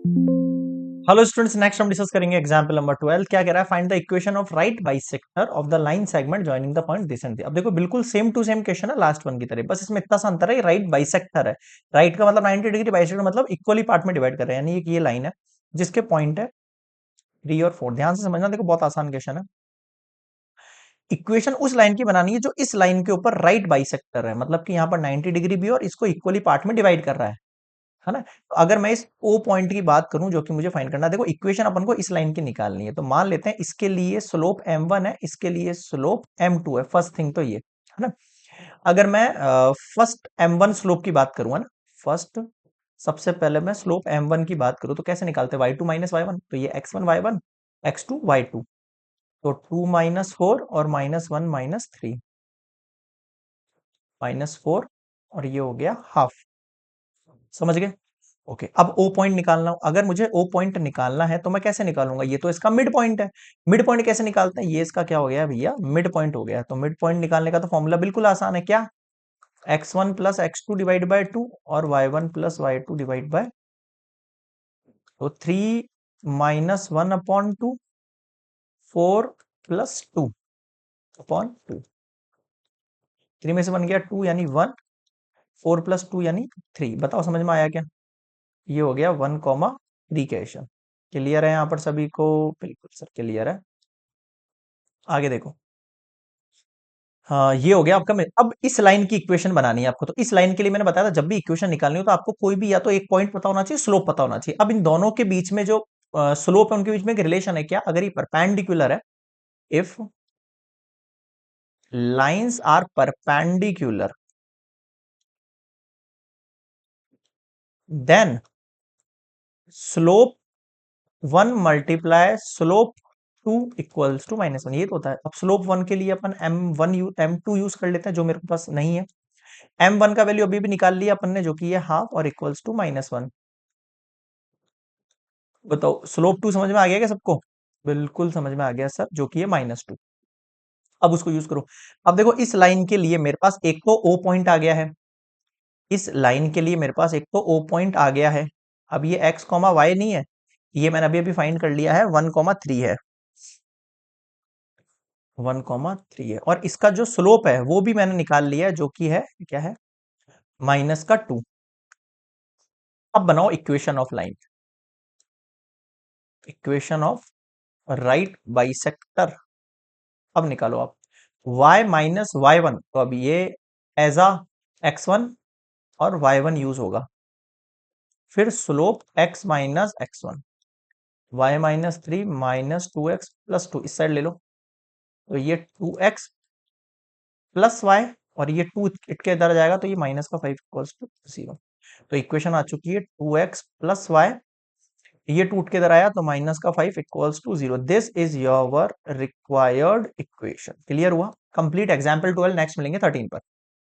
Hello students, next हम discuss करेंगे example number 12। क्या कह रहा है? Find the equation of right bisector of the line segment joining the point this and that. अब देखो, बिल्कुल सेम टू सेम क्वेश्चन है लास्ट वन की तरह, बस इसमें इतना सा अंतर है, राइट बाइसेक्टर है। राइट का मतलब 90 डिग्री, बाइसेक्टर मतलब इक्वली पार्ट में डिवाइड कर रहे हैं, यानी ये लाइन है जिसके पॉइंट है 3 और 4। ध्यान से समझना, देखो बहुत आसान क्वेश्चन है। इक्वेशन उस लाइन की बनानी है जो इस लाइन के ऊपर राइट बाइसेक्टर है, मतलब कि यहाँ पर 90 डिग्री भी और इसको इक्वली पार्ट में डिवाइड कर रहा है ना। तो अगर मैं इस ओ पॉइंट की बात करूं जो कि मुझे फाइंड करना है, देखो इक्वेशन अपन को इस लाइन की निकालनी है, तो मान लेते हैं इसके लिए स्लोप m1 है, इसके लिए स्लोप m2 है। फर्स्ट थिंग तो ये है ना। अगर मैं फर्स्ट m1 स्लोप की बात करूंगा ना, फर्स्ट सबसे पहले मैं स्लोप m1 की बात करूं तो कैसे निकालते हैं? y2 माइनस y1, तो ये x1 y1, x2 y2, तो 2 माइनस 4 और माइनस 1 माइनस 3, -4, और ये हो गया हाफ। समझ गए? ओके, अब ओ पॉइंट निकालना हो, अगर मुझे ओ पॉइंट निकालना है तो मैं कैसे निकालूंगा? ये तो इसका मिड पॉइंट है। मिड पॉइंट कैसे निकालते हैं? ये इसका क्या हो गया भैया? मिड पॉइंट हो गया। तो मिड पॉइंट निकालने का तो फॉर्मूला बिल्कुल आसान है, क्या? x1 plus x2 divide by 2 और y1 plus y2 divide by, तो 3 माइनस 1 अपॉन 2, 4 प्लस 2 अपॉन 2। 3 में से बन गया 2 यानी 1, 4 प्लस 2 यानी 3। बताओ समझ में आया क्या? ये हो गया 1, 3 क्वेश्चन। क्लियर है यहाँ पर सभी को? बिल्कुल सर, क्लियर है। आगे देखो। हाँ, ये हो गया आपका। अब इस लाइन की इक्वेशन बनानी है आपको, तो इस लाइन के लिए मैंने बताया था, जब भी इक्वेशन निकालनी हो तो आपको कोई भी या तो एक पॉइंट पता होना चाहिए, स्लोप पता होना चाहिए। अब इन दोनों के बीच में जो स्लोप है उनके बीच में एक रिलेशन है, क्या? अगर ये परपेंडिकुलर है, if lines are perpendicular, then slope 1 multiply slope 2 equals to -1। ये तो होता है। अब स्लोप 1 के लिए अपन m2 यूज कर लेते हैं, जो मेरे पास नहीं है। m1 का वैल्यू अभी भी निकाल लिया अपन ने, जो कि है हाफ और इक्वल्स टू -1। बताओ, स्लोप 2 समझ में आ गया क्या सबको? बिल्कुल समझ में आ गया सर, जो कि है -2। अब उसको यूज करो। अब देखो, इस लाइन के लिए मेरे पास एक तो ओ पॉइंट आ गया है, इस लाइन के लिए मेरे पास एक तो ओ पॉइंट आ गया है। अब ये x कॉमा वाई नहीं है, ये मैंने अभी अभी फाइंड कर लिया है, 1, 3 है। 1, 3 है, और इसका जो स्लोप है वो भी मैंने निकाल लिया है, जो कि है क्या है? -2। अब बनाओ equation of line, equation of right bisector. अब निकालो आप। y माइनस y1, तो अब ये एज अ x1 और y1 यूज होगा। फिर slope x minus x1, y-3 -2x+2, इस साइड ले लो, तो ये 2x प्लस वाई, और ये 2 इट के इधर आ जाएगा, तो ये -5 इक्वल्स टू 0। तो इक्वेशन आ चुकी है 2x प्लस वाई, ये 2 इट के इधर आया तो -5 equals to 0। This is your required equation. Clear हुआ? Complete example 12। नेक्स्ट मिलेंगे 13 पर।